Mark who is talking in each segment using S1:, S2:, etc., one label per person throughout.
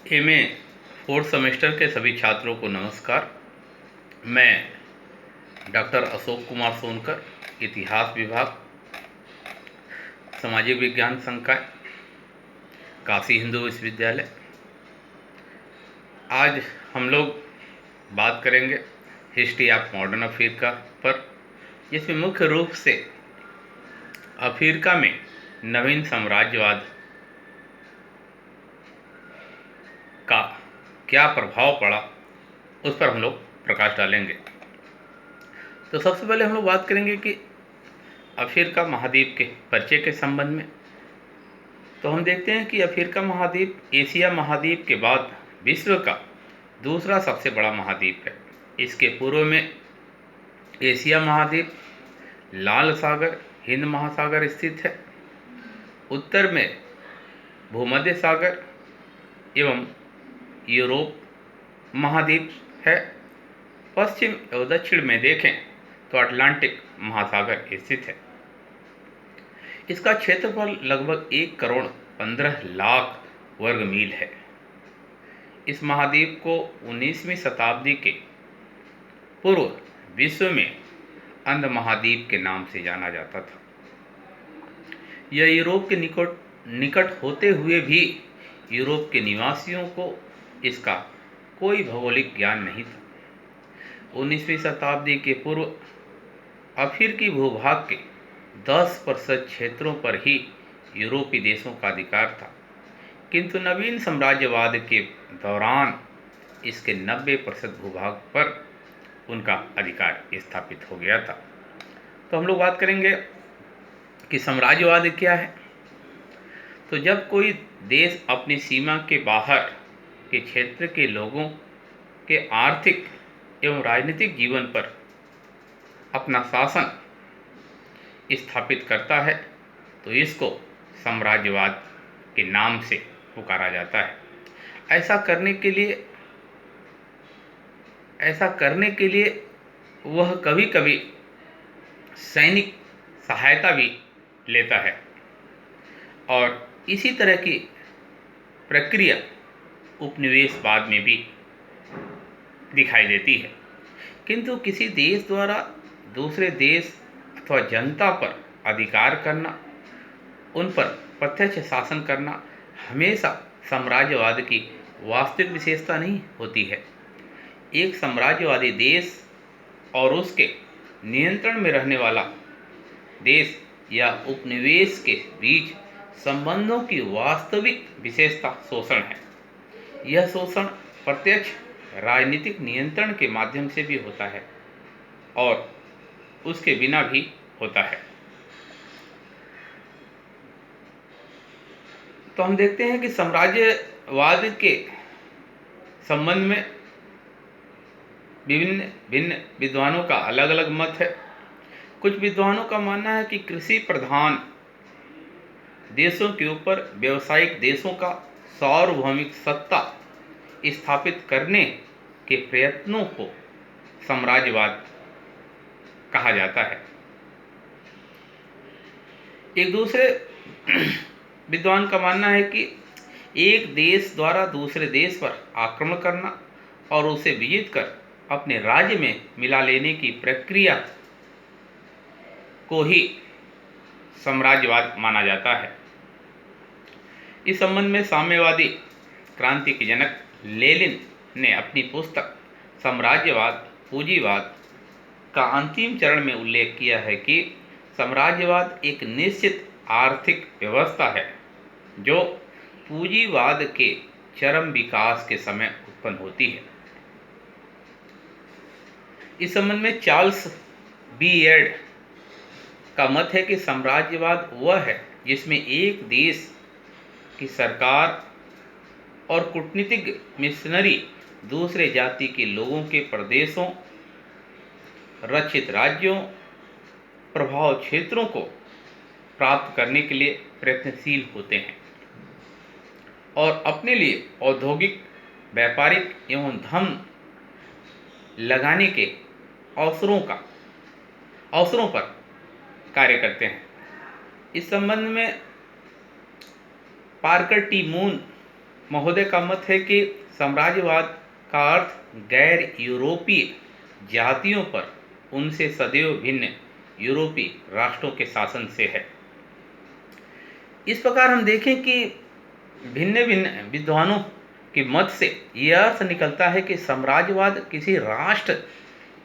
S1: MA fourth semester के सभी छात्रों को नमस्कार। मैं डॉक्टर अशोक कुमार सोनकर, इतिहास विभाग, सामाजिक विज्ञान संकाय, काशी हिंदू विश्वविद्यालय। आज हम लोग बात करेंगे हिस्ट्री ऑफ मॉडर्न अफ्रीका पर, जिसमें मुख्य रूप से अफ्रीका में नवीन साम्राज्यवाद का क्या प्रभाव पड़ा उस पर हम लोग प्रकाश डालेंगे। तो सबसे पहले हम लोग बात करेंगे कि अफ्रीका महाद्वीप के परिचय के संबंध में। तो हम देखते हैं कि अफ्रीका महाद्वीप एशिया महाद्वीप के बाद विश्व का दूसरा सबसे बड़ा महाद्वीप है। इसके पूर्व में एशिया महाद्वीप, लाल सागर, हिंद महासागर स्थित है। उत्तर में भूमध्य सागर एवं यूरोप महाद्वीप है। पश्चिम एवं दक्षिण में देखें तो अटलांटिक महासागर स्थित है। इसका क्षेत्रफल लगभग 1,15,00,000 वर्ग मील है। इस महाद्वीप को 19वीं शताब्दी के पूर्व विश्व में अंध महाद्वीप के नाम से जाना जाता था। यह यूरोप के निकट होते हुए भी यूरोप के निवासियों को इसका कोई भौगोलिक ज्ञान नहीं था। 19वीं शताब्दी के पूर्व अफ्रीकी भूभाग के 10% क्षेत्रों पर ही यूरोपीय देशों का अधिकार था, किंतु नवीन साम्राज्यवाद के दौरान इसके 90% भूभाग पर उनका अधिकार स्थापित हो गया था। तो हम लोग बात करेंगे कि साम्राज्यवाद क्या है। तो जब कोई देश अपनी सीमा के बाहर के क्षेत्र के लोगों के आर्थिक एवं राजनीतिक जीवन पर अपना शासन स्थापित करता है तो इसको साम्राज्यवाद के नाम से पुकारा जाता है। ऐसा करने के लिए वह कभी कभी सैनिक सहायता भी लेता है, और इसी तरह की प्रक्रिया उपनिवेशवाद में भी दिखाई देती है। किंतु किसी देश द्वारा दूसरे देश अथवा जनता पर अधिकार करना, उन पर प्रत्यक्ष शासन करना हमेशा साम्राज्यवाद की वास्तविक विशेषता नहीं होती है। एक साम्राज्यवादी देश और उसके नियंत्रण में रहने वाला देश या उपनिवेश के बीच संबंधों की वास्तविक विशेषता शोषण है। यह शोषण प्रत्यक्ष राजनीतिक नियंत्रण के माध्यम से भी होता है और उसके बिना भी होता है। तो हम देखते हैं कि साम्राज्यवाद के संबंध में भिन्न विद्वानों का अलग अलग मत है। कुछ विद्वानों का मानना है कि कृषि प्रधान देशों के ऊपर व्यावसायिक देशों का सार्वभौमिक सत्ता स्थापित करने के प्रयत्नों को साम्राज्यवाद कहा जाता है। एक दूसरे विद्वान का मानना है कि एक देश द्वारा दूसरे देश पर आक्रमण करना और उसे विजित कर अपने राज्य में मिला लेने की प्रक्रिया को ही साम्राज्यवाद माना जाता है। इस संबंध में साम्यवादी क्रांति के जनक लेनिन ने अपनी पुस्तक साम्राज्यवाद पूंजीवाद का अंतिम चरण में उल्लेख किया है कि साम्राज्यवाद एक निश्चित आर्थिक व्यवस्था है जो पूंजीवाद के चरम विकास के समय उत्पन्न होती है। इस संबंध में चार्ल्स बीएड का मत है कि साम्राज्यवाद वह है जिसमें एक देश की सरकार और कूटनीतिक मिशनरी दूसरे जाति के लोगों के प्रदेशों, रक्षित राज्यों, प्रभाव क्षेत्रों को प्राप्त करने के लिए प्रयत्नशील होते हैं और अपने लिए औद्योगिक, व्यापारिक एवं धन लगाने के अवसरों पर कार्य करते हैं। इस संबंध में पार्कर टी मून महोदय का मत है कि साम्राज्यवाद का अर्थ गैर यूरोपीय जातियों पर उनसे सदैव भिन्न यूरोपीय राष्ट्रों के शासन से है। इस प्रकार हम देखें कि भिन्न भिन्न विद्वानों के मत से यह अर्थ निकलता है कि साम्राज्यवाद किसी राष्ट्र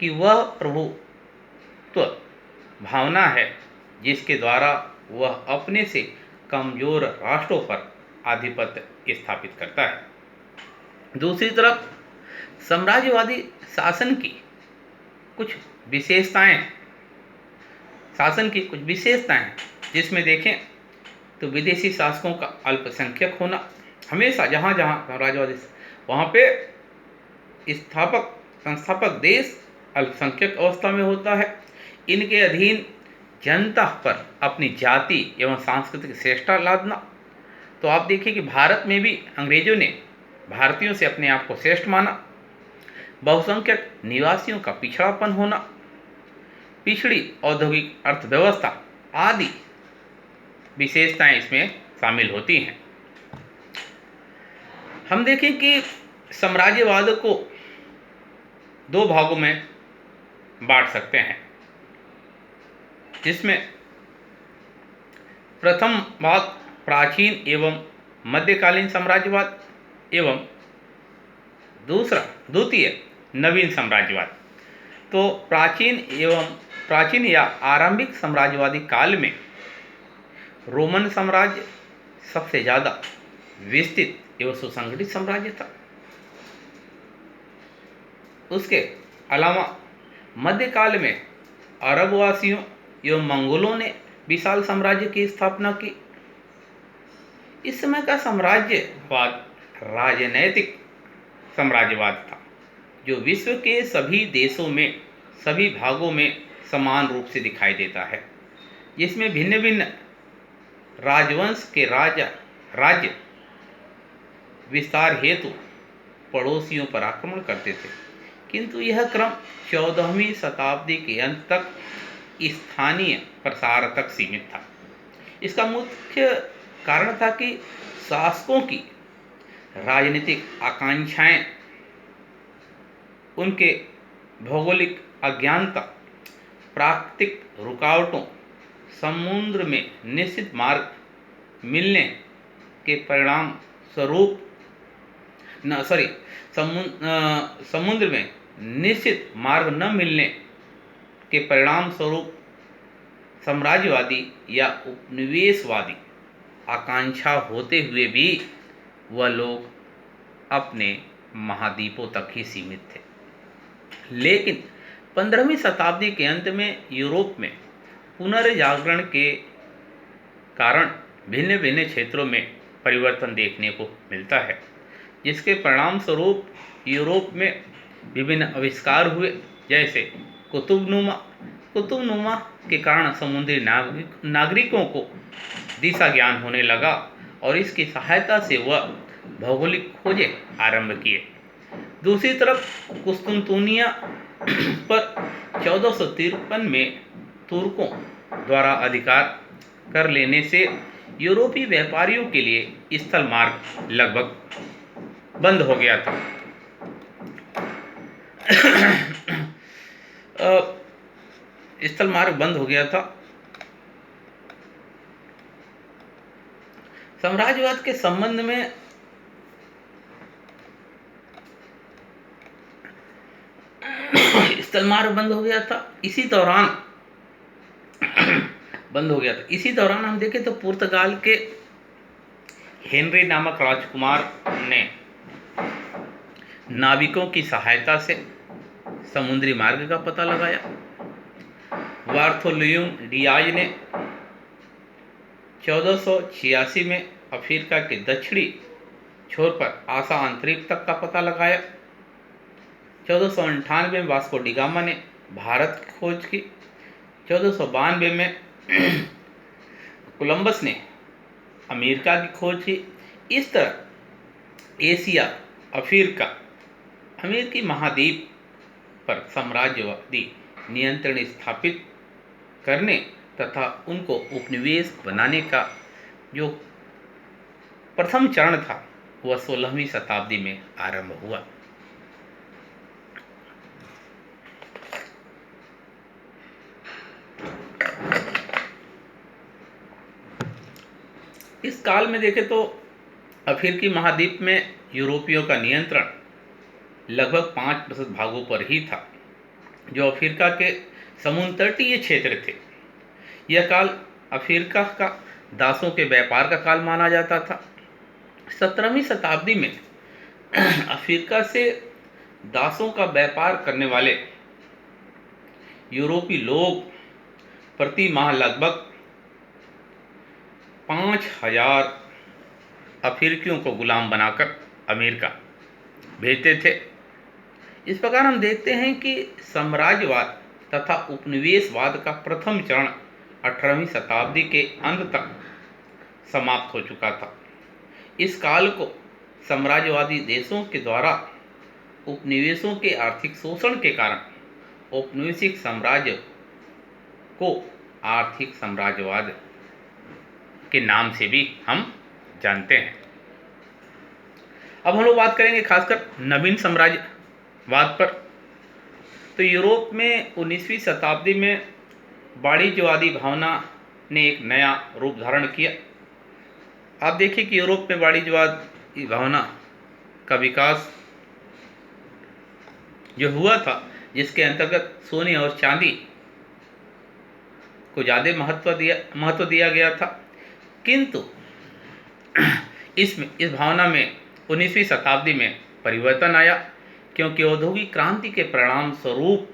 S1: की वह प्रभुत्व भावना है जिसके द्वारा वह अपने से कमजोर राष्ट्रों पर आधिपत्य स्थापित करता है। दूसरी तरफ साम्राज्यवादी शासन की कुछ विशेषताएं जिसमें देखें तो विदेशी शासकों का अल्पसंख्यक होना, हमेशा जहाँ जहाँ साम्राज्यवादी वहाँ पे संस्थापक देश अल्पसंख्यक अवस्था में होता है। इनके अधीन जनता पर अपनी जाति एवं सांस्कृतिक श्रेष्ठता लादना। तो आप देखिए कि भारत में भी अंग्रेजों ने भारतीयों से अपने आप को श्रेष्ठ माना। बहुसंख्यक निवासियों का पिछड़ापन होना, पिछड़ी औद्योगिक अर्थव्यवस्था आदि विशेषताएं इसमें शामिल होती हैं। हम देखें कि साम्राज्यवाद को दो भागों में बांट सकते हैं, जिसमें प्रथम भाग प्राचीन एवं मध्यकालीन साम्राज्यवाद एवं द्वितीय नवीन साम्राज्यवाद। तो प्राचीन या आरंभिक साम्राज्यवादी काल में रोमन साम्राज्य सबसे ज़्यादा विस्तृत एवं सुसंगठित साम्राज्य था। उसके अलावा मध्यकाल में अरबवासियों एवं मंगोलों ने विशाल साम्राज्य की स्थापना की। इस समय का साम्राज्यवाद राजनैतिक साम्राज्यवाद था, जो विश्व के सभी देशों में सभी भागों में समान रूप से दिखाई देता है, जिसमें भिन्न भिन्न राजवंश के राज्य विस्तार हेतु पड़ोसियों पर आक्रमण करते थे। किंतु यह क्रम 14वीं शताब्दी के अंत तक स्थानीय प्रसार तक सीमित था। इसका मुख्य कारण था कि शासकों की राजनीतिक आकांक्षाएं, उनके भौगोलिक अज्ञानता, प्राकृतिक रुकावटों, समुद्र में निश्चित मार्ग मिलने के परिणाम स्वरूप समुद्र में निश्चित मार्ग न मिलने के परिणाम स्वरूप साम्राज्यवादी या उपनिवेशवादी आकांक्षा होते हुए भी वह लोग अपने महाद्वीपों तक ही सीमित थे। लेकिन 15वीं शताब्दी के अंत में यूरोप में पुनर्जागरण के कारण भिन्न भिन्न क्षेत्रों में परिवर्तन देखने को मिलता है, जिसके परिणाम स्वरूप यूरोप में विभिन्न आविष्कार हुए, जैसे कुतुबनुमा के कारण समुद्री नागरिकों को दिशा ज्ञान होने लगा और इसकी सहायता से वह भौगोलिक खोजें आरंभ किए। दूसरी तरफ कुस्तुनतुनिया पर 1453 में तुर्कों द्वारा अधिकार कर लेने से यूरोपीय व्यापारियों के लिए स्थल मार्ग लगभग बंद हो गया था। स्थल मार्ग बंद हो गया था। साम्राज्यवाद के संबंध में स्थल मार्ग बंद हो गया था। इसी दौरान हम देखें तो पुर्तगाल के हेनरी नामक राजकुमार ने नाविकों की सहायता से समुद्री मार्ग का पता लगाया। बार्थोलोम्यू डियाज ने 1486 में अफ्रीका के दक्षिणी छोर पर आसा अंतरिक्ष तक का पता लगाया। 1498 में वास्को डी गामा ने भारत की खोज की। 1492 में कोलंबस ने अमेरिका की खोज की। इस तरह एशिया, अफ्रीका, अमेरिकी महाद्वीप पर साम्राज्यवादी नियंत्रण स्थापित करने तथा उनको उपनिवेश बनाने का जो प्रथम चरण था वह 16वीं शताब्दी में आरंभ हुआ। इस काल में देखें तो अफ्रीकी महाद्वीप में यूरोपियों का नियंत्रण लगभग 5% भागों पर ही था, जो अफ्रीका के समुद्र तटीय क्षेत्र थे। यह काल अफ्रीका का दासों के व्यापार का काल माना जाता था। 17वीं शताब्दी में अफ्रीका से दासों का व्यापार करने वाले यूरोपी लोग प्रति माह लगभग 5000 अफ्रीकियों को गुलाम बनाकर अमेरिका भेजते थे। इस प्रकार हम देखते हैं कि साम्राज्यवाद तथा उपनिवेशवाद का प्रथम चरण 18वीं शताब्दी के अंत तक समाप्त हो चुका था। इस काल को साम्राज्यवादी देशों के द्वारा उपनिवेशों के आर्थिक शोषण के कारण औपनिवेशिक साम्राज्य को आर्थिक साम्राज्यवाद के नाम से भी हम जानते हैं। अब हम लोग बात करेंगे खासकर नवीन साम्राज्यवाद पर। तो यूरोप में 19वीं शताब्दी में वाणिज्यवादी भावना ने एक नया रूप धारण किया। आप देखिए कि यूरोप में वाणिज्यवाद की भावना का विकास जो हुआ था, जिसके अंतर्गत सोने और चांदी को ज़्यादा महत्व दिया गया था, किंतु इस भावना में 19वीं शताब्दी में परिवर्तन आया, क्योंकि औद्योगिक क्रांति के परिणाम स्वरूप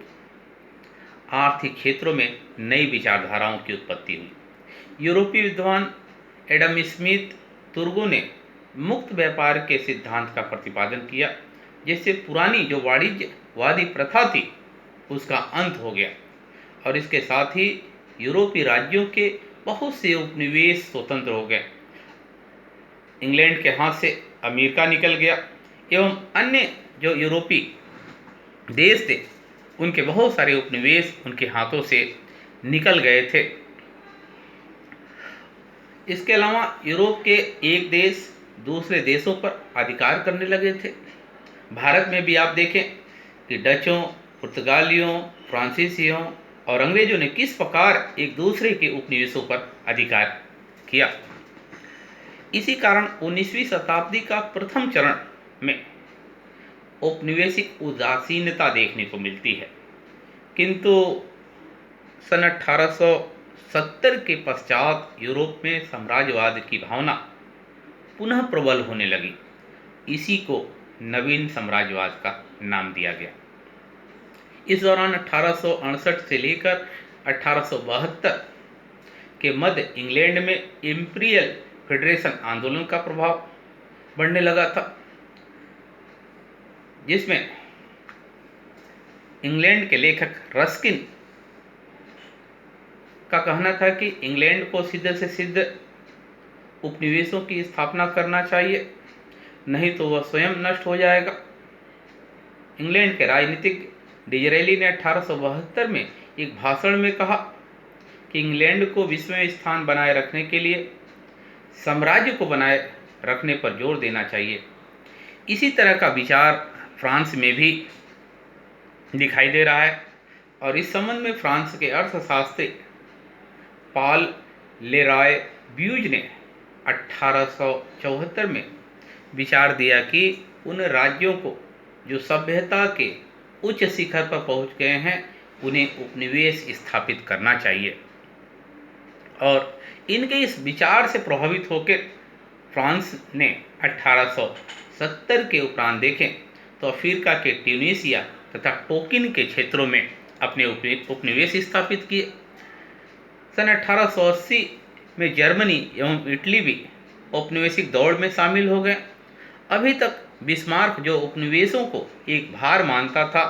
S1: आर्थिक क्षेत्रों में नई विचारधाराओं की उत्पत्ति हुई। यूरोपीय विद्वान एडम स्मिथ तुर्गो ने मुक्त व्यापार के सिद्धांत का प्रतिपादन किया, जिससे पुरानी जो वाणिज्यवादी प्रथा थी उसका अंत हो गया, और इसके साथ ही यूरोपीय राज्यों के बहुत से उपनिवेश स्वतंत्र हो गए। इंग्लैंड के हाथ से अमेरिका निकल गया, एवं अन्य जो यूरोपीय देश थे उनके बहुत सारे उपनिवेश उनके हाथों से निकल गए थे। इसके अलावा यूरोप के एक देश दूसरे देशों पर अधिकार करने लगे थे। भारत में भी आप देखें कि डचों, पुर्तगालियों, फ्रांसीसियों और अंग्रेजों ने किस प्रकार एक दूसरे के उपनिवेशों पर अधिकार किया। इसी कारण 19वीं शताब्दी का प्रथम चरण में औपनिवेशिक उदासीनता देखने को मिलती है, किंतु सन 1870 के पश्चात यूरोप में साम्राज्यवाद की भावना पुनः प्रबल होने लगी। इसी को नवीन साम्राज्यवाद का नाम दिया गया। इस दौरान 1868 से लेकर 1872 के मध्य इंग्लैंड में इंपीरियल फेडरेशन आंदोलन का प्रभाव बढ़ने लगा था, जिसमें इंग्लैंड के लेखक रस्किन का कहना था कि इंग्लैंड को सिद्ध से सिद्ध उपनिवेशों की स्थापना करना चाहिए, नहीं तो वह स्वयं नष्ट हो जाएगा। इंग्लैंड के राजनीतिक डिजरेली ने 1872 में एक भाषण में कहा कि इंग्लैंड को विश्व में स्थान बनाए रखने के लिए साम्राज्य को बनाए रखने पर जोर देना चाहिए। इसी तरह का विचार फ्रांस में भी दिखाई दे रहा है, और इस संबंध में फ्रांस के अर्थशास्त्री पॉल लेरॉय ब्यूज ने 1874 में विचार दिया कि उन राज्यों को जो सभ्यता के उच्च शिखर पर पहुंच गए हैं उन्हें उपनिवेश स्थापित करना चाहिए। और इनके इस विचार से प्रभावित होकर फ्रांस ने 1870 के उपरांत देखें तो अफ्रीका के ट्यूनीसिया तथा टोकिन के क्षेत्रों में अपने उपनिवेश स्थापित किए। सन 1880 में जर्मनी एवं इटली भी औपनिवेशिक दौड़ में शामिल हो गए। अभी तक बिस्मार्क जो उपनिवेशों को एक भार मानता था,